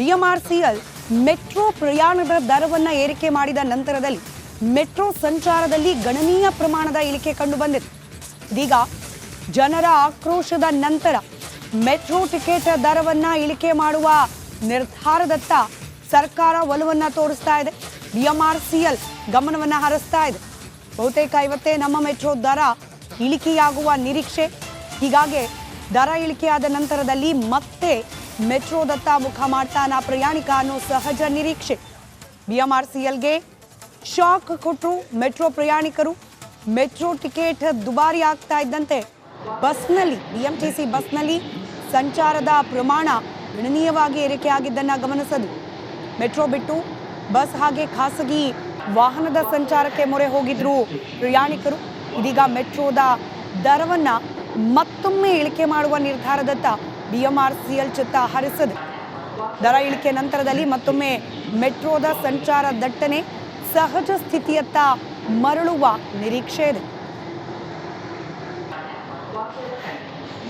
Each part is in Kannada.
BMRCL ಮೆಟ್ರೋ ಪ್ರಯಾಣದ ದರವನ್ನು ಏರಿಕೆ ಮಾಡಿದ ನಂತರದಲ್ಲಿ ಮೆಟ್ರೋ ಸಂಚಾರದಲ್ಲಿ ಗಣನೀಯ ಪ್ರಮಾಣದ ಇಳಿಕೆ ಕಂಡುಬಂದಿದೆ. ಇದೀಗ ಜನರ ಆಕ್ರೋಶದ ನಂತರ ಮೆಟ್ರೋ ಟಿಕೆಟ್ ದರವನ್ನು ಇಳಿಕೆ ಮಾಡುವ ನಿರ್ಧಾರದತ್ತ ಸರ್ಕಾರ ಒಲವನ್ನು ತೋರಿಸ್ತಾ ಇದೆ. BMRCL ಗಮನವನ್ನು ಹರಿಸ್ತಾ ಇದೆ. ಬಹುತೇಕ ಇವತ್ತೇ ನಮ್ಮ ಮೆಟ್ರೋ ದರ ಇಳಿಕೆಯಾಗುವ ನಿರೀಕ್ಷೆ. ಹೀಗಾಗಿ ದರ ಇಳಿಕೆಯಾದ ನಂತರದಲ್ಲಿ ಮತ್ತೆ ಮೆಟ್ರೋದತ್ತ ಮುಖ ಮಾಡ್ತಾನ ಪ್ರಯಾಣಿಕ ಅನ್ನೋ ಸಹಜ ನಿರೀಕ್ಷೆ. BMRCLಗೆ ಶಾಕ್ ಕೊಟ್ಟರು ಮೆಟ್ರೋ ಪ್ರಯಾಣಿಕರು. ಮೆಟ್ರೋ ಟಿಕೆಟ್ ದುಬಾರಿ ಆಗ್ತಾ ಇದ್ದಂತೆ ಬಸ್ನಲ್ಲಿ BMTC ಬಸ್ನಲ್ಲಿ ಸಂಚಾರದ ಪ್ರಮಾಣ ಗಣನೀಯವಾಗಿ ಏರಿಕೆಯಾಗಿದ್ದನ್ನು ಗಮನಿಸದು. ಮೆಟ್ರೋ ಬಿಟ್ಟು ಬಸ್ ಹಾಗೆ ಖಾಸಗಿ ವಾಹನದ ಸಂಚಾರಕ್ಕೆ ಮೊರೆ ಹೋಗಿದ್ರು ಪ್ರಯಾಣಿಕರು. ಇದೀಗ ಮೆಟ್ರೋದ ದರವನ್ನು ಮತ್ತೊಮ್ಮೆ ಇಳಿಕೆ ಮಾಡುವ ನಿರ್ಧಾರದತ್ತ BMRCL ಚಿತ್ತ ಹರಿಸಿದೆ. ದರ ಇಳಿಕೆ ನಂತರದಲ್ಲಿ ಮತ್ತೊಮ್ಮೆ ಮೆಟ್ರೋದ ಸಂಚಾರ ದಟ್ಟಣೆ ಸಹಜ ಸ್ಥಿತಿಯತ್ತ ಮರಳುವ ನಿರೀಕ್ಷೆ ಇದೆ.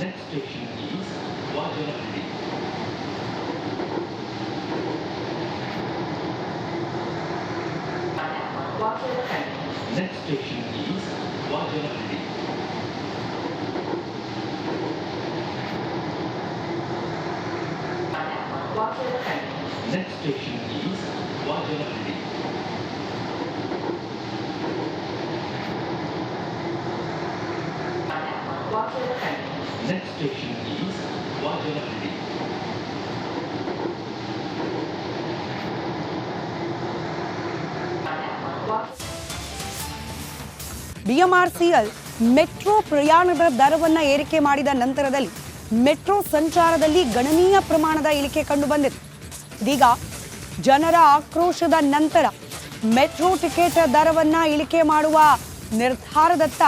Next station is Vajanahari. Next station is Vajanahari. Next station is Vajanahari. BMRCL metro ಪ್ರಯಾಣದ ದರವನ್ನು ಏರಿಕೆ ಮಾಡಿದ ನಂತರದಲ್ಲಿ ಮೆಟ್ರೋ ಸಂಚಾರದಲ್ಲಿ ಗಣನೀಯ ಪ್ರಮಾಣದ ಇಳಿಕೆ ಕಂಡುಬಂದಿದೆ. ಇದೀಗ ಜನರ ಆಕ್ರೋಶದ ನಂತರ ಮೆಟ್ರೋ ಟಿಕೆಟ್ ದರವನ್ನು ಇಳಿಕೆ ಮಾಡುವ ನಿರ್ಧಾರದತ್ತ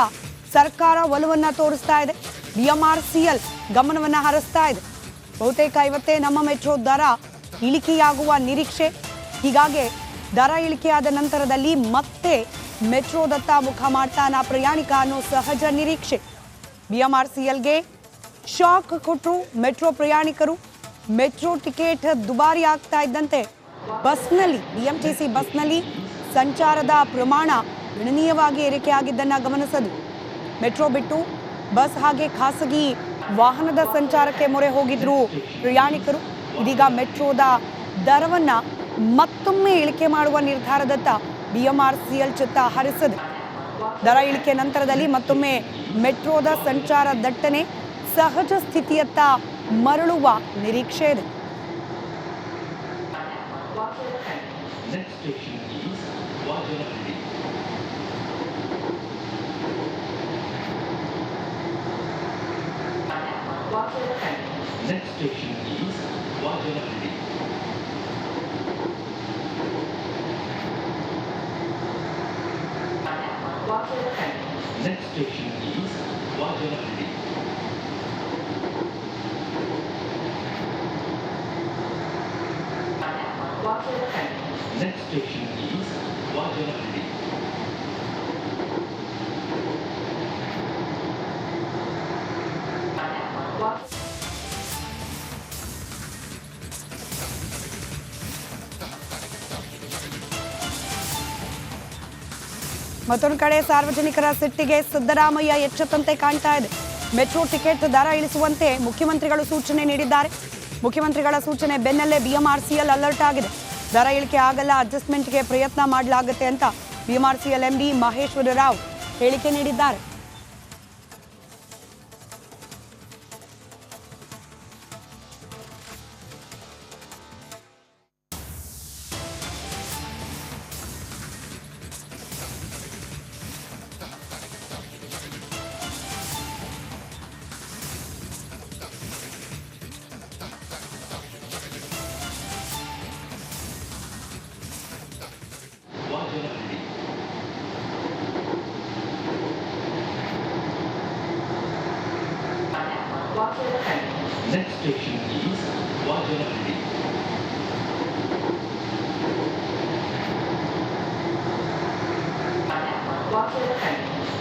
ಸರ್ಕಾರ ಒಲವನ್ನು ತೋರಿಸ್ತಾ ಇದೆ. BMRCL ಗಮನವನ್ನು ಹರಿಸ್ತಾ ಇದೆ. ಬಹುತೇಕ ಇವತ್ತೇ ನಮ್ಮ ಮೆಟ್ರೋ ದರ ಇಳಿಕೆಯಾಗುವ ನಿರೀಕ್ಷೆ. ಹೀಗಾಗಿ ದರ ಇಳಿಕೆಯಾದ ನಂತರದಲ್ಲಿ ಮತ್ತೆ ಮೆಟ್ರೋದತ್ತ ಮುಖ ಮಾಡ್ತಾನ ಪ್ರಯಾಣಿಕ ಅನ್ನೋ ಸಹಜ ನಿರೀಕ್ಷೆ. BMRCLಗೆ ಶಾಕ್ ಕೊಟ್ಟರು ಮೆಟ್ರೋ ಪ್ರಯಾಣಿಕರು. ಮೆಟ್ರೋ ಟಿಕೆಟ್ ದುಬಾರಿ ಆಗ್ತಾ ಇದ್ದಂತೆ ಬಸ್ನಲ್ಲಿ BMTC ಬಸ್ನಲ್ಲಿ ಸಂಚಾರದ ಪ್ರಮಾಣ ಗಣನೀಯವಾಗಿ ಏರಿಕೆಯಾಗಿದ್ದನ್ನು ಗಮನಿಸದು. ಮೆಟ್ರೋ ಬಿಟ್ಟು ಬಸ್ ಹಾಗೆ ಖಾಸಗಿ ವಾಹನದ ಸಂಚಾರಕ್ಕೆ ಮೊರೆ ಹೋಗಿದ್ರು ಪ್ರಯಾಣಿಕರು. ಇದೀಗ ಮೆಟ್ರೋದ ದರವನ್ನು ಮತ್ತೊಮ್ಮೆ ಇಳಿಕೆ ಮಾಡುವ ನಿರ್ಧಾರದತ್ತ BMRCL ಚಿತ್ತ ಹರಿಸಿದೆ. ದರ ಇಳಿಕೆ ನಂತರದಲ್ಲಿ ಮತ್ತೊಮ್ಮೆ ಮೆಟ್ರೋದ ಸಂಚಾರ ದಟ್ಟಣೆ ಸಹಜ ಸ್ಥಿತಿಯತ್ತ ಮರಳುವ ನಿರೀಕ್ಷೆ ಇದೆ. Next station is Vajanahari. Next station is Vajanahari. Next station is Vajanahari. Next station is Vajanahari. ಮತ್ತೊಂದು ಕಡೆ ಸಾರ್ವಜನಿಕರ ಸಿಟ್ಟಿಗೆ ಸಿದ್ದರಾಮಯ್ಯ ಎಚ್ಚೆತ್ತಂತೆ ಕಾಣ್ತಾ ಇದೆ. ಮೆಟ್ರೋ ಟಿಕೆಟ್ ದರ ಇಳಿಸುವಂತೆ ಮುಖ್ಯಮಂತ್ರಿಗಳು ಸೂಚನೆ ನೀಡಿದ್ದಾರೆ. ಮುಖ್ಯಮಂತ್ರಿಗಳ ಸೂಚನೆ ಬೆನ್ನಲ್ಲೇ BMRCL ಅಲರ್ಟ್ ಆಗಿದೆ. ದರ ಇಳಿಕೆ ಆಗಲ್ಲ, ಅಡ್ಜಸ್ಟ್ಮೆಂಟ್ಗೆ ಪ್ರಯತ್ನ ಮಾಡಲಾಗುತ್ತೆ ಅಂತ BMRCL MD ಮಹೇಶ್ವರ ರಾವ್ ಹೇಳಿಕೆ ನೀಡಿದ್ದಾರೆ. Next station is Vajanahari.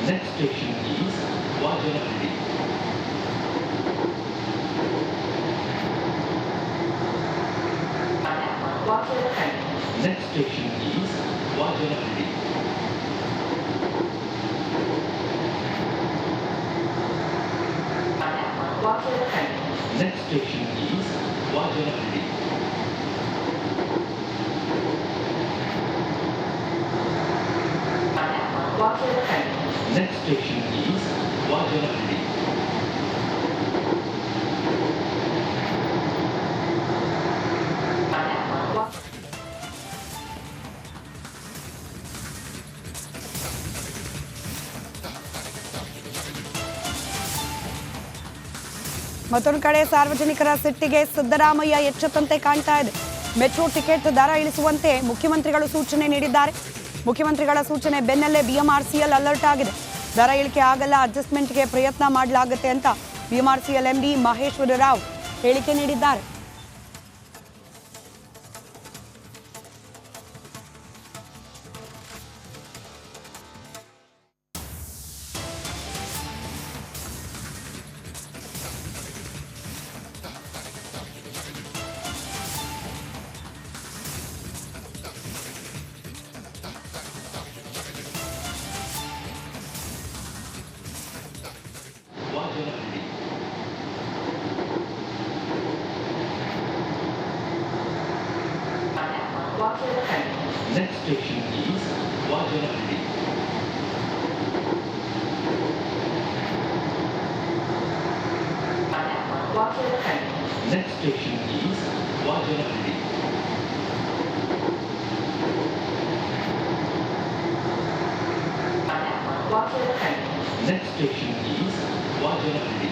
Next station is Vajanahari. Next station is Vajanahari. Next station is Vajanahari. Next station is Vajanahari. ಮತ್ತೊಂದು ಕಡೆ ಸಾರ್ವಜನಿಕರ ಸಿಟ್ಟಿಗೆ ಸಿದ್ದರಾಮಯ್ಯ ಎಚ್ಚೆತ್ತಂತೆ ಕಾಣ್ತಾ ಇದೆ. ಮೆಟ್ರೋ ಟಿಕೆಟ್ ದರ ಇಳಿಸುವಂತೆ ಮುಖ್ಯಮಂತ್ರಿಗಳು ಸೂಚನೆ ನೀಡಿದ್ದಾರೆ. ಮುಖ್ಯಮಂತ್ರಿಗಳ ಸೂಚನೆ ಬೆನ್ನಲ್ಲೇ ಬಿಎಂಆರ್ಸಿಎಲ್ ಅಲರ್ಟ್ ಆಗಿದೆ. ದರ ಇಳಿಕೆ ಆಗಲ್ಲ, ಅಡ್ಜಸ್ಟ್ಮೆಂಟ್ಗೆ ಪ್ರಯತ್ನ ಮಾಡಲಾಗುತ್ತೆ ಅಂತ ಬಿಎಂಆರ್ಸಿಎಲ್ ಎಂಡಿ ಮಹೇಶ್ವರ ರಾವ್ ಹೇಳಿಕೆ ನೀಡಿದ್ದಾರೆ. Vajanahari. Next station is Vajanahari. Next station is Vajanahari. Next station is Vajanahari.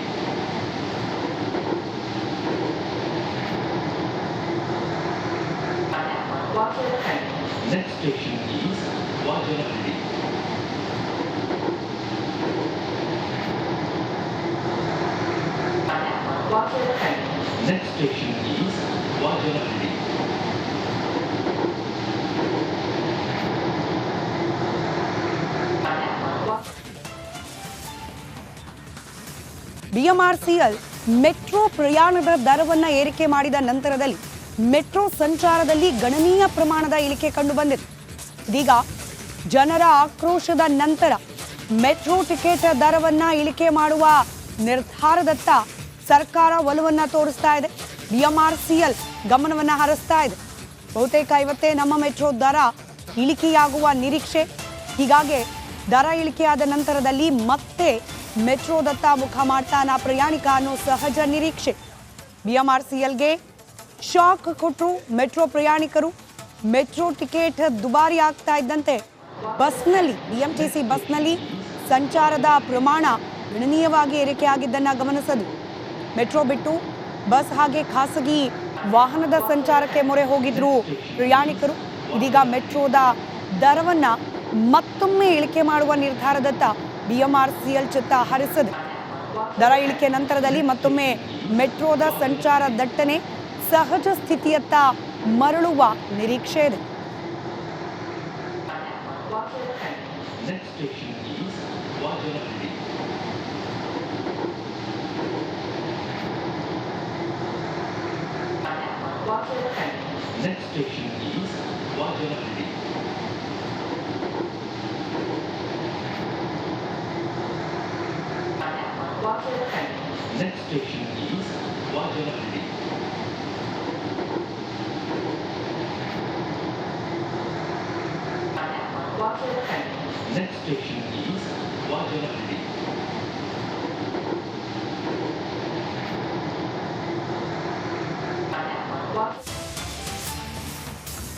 Next station is Vajanahari. Next station is Vajanahari. BMRCL metro ಪ್ರಯಾಣದ ದರವನ್ನ ಏರಿಕೆ ಮಾಡಿದ ನಂತರದಲ್ಲಿ ಮೆಟ್ರೋ ಸಂಚಾರದಲ್ಲಿ ಗಣನೀಯ ಪ್ರಮಾಣದ ಇಳಿಕೆ ಕಂಡುಬಂದಿದೆ. ಇದೀಗ ಜನರ ಆಕ್ರೋಶದ ನಂತರ ಮೆಟ್ರೋ ಟಿಕೆಟ್ ದರವನ್ನ ಇಳಿಕೆ ಮಾಡುವ ನಿರ್ಧಾರದತ್ತ ಸರ್ಕಾರ ಒಲವನ್ನ ತೋರಿಸ್ತಾ ಇದೆ. ಬಿಎಂಆರ್ಸಿಎಲ್ ಗಮನವನ್ನ ಹರಿಸ್ತಾ ಇದೆ. ಬಹುತೇಕ ಇವತ್ತೇ ನಮ್ಮ ಮೆಟ್ರೋ ದರ ಇಳಿಕೆಯಾಗುವ ನಿರೀಕ್ಷೆ. ಹೀಗಾಗಿ ದರ ಇಳಿಕೆಯಾದ ನಂತರದಲ್ಲಿ ಮತ್ತೆ ಮೆಟ್ರೋದತ್ತ ಮುಖ ಮಾಡ್ತಾನ ಪ್ರಯಾಣಿಕ ಅನ್ನೋ ಸಹಜ ನಿರೀಕ್ಷೆ. ಬಿಎಂಆರ್ಸಿಎಲ್ಗೆ ಶಾಕ್ ಕೊಟ್ಟರು ಮೆಟ್ರೋ ಪ್ರಯಾಣಿಕರು. ಮೆಟ್ರೋ ಟಿಕೆಟ್ ದುಬಾರಿ ಆಗ್ತಾ ಇದ್ದಂತೆ ಬಸ್ನಲ್ಲಿ ಬಿಎಂಟಿಸಿ ಬಸ್ನಲ್ಲಿ ಸಂಚಾರದ ಪ್ರಮಾಣ ಗಣನೀಯವಾಗಿ ಏರಿಕೆಯಾಗಿದ್ದನ್ನು ಗಮನಿಸದು. ಮೆಟ್ರೋ ಬಿಟ್ಟು ಬಸ್ ಹಾಗೆ ಖಾಸಗಿ ವಾಹನದ ಸಂಚಾರಕ್ಕೆ ಮೊರೆ ಹೋಗಿದ್ರು ಪ್ರಯಾಣಿಕರು. ಇದೀಗ ಮೆಟ್ರೋದ ದರವನ್ನ ಮತ್ತೊಮ್ಮೆ ಇಳಿಕೆ ಮಾಡುವ ನಿರ್ಧಾರದತ್ತ ಬಿಎಂಆರ್ಸಿಎಲ್ ಚಿತ್ತ ಹರಿಸಿದೆ. ದರ ಇಳಿಕೆ ನಂತರದಲ್ಲಿ ಮತ್ತೊಮ್ಮೆ ಮೆಟ್ರೋದ ಸಂಚಾರ ದಟ್ಟಣೆ ಸಹಜ ಸ್ಥಿತಿಯತ್ತ ಮರಳುವ ನಿರೀಕ್ಷೆ ಇದೆ. Next station is Vajanahari. Next station is Vajanahari. Next station is Vajanahari. Next station is Vajanahari.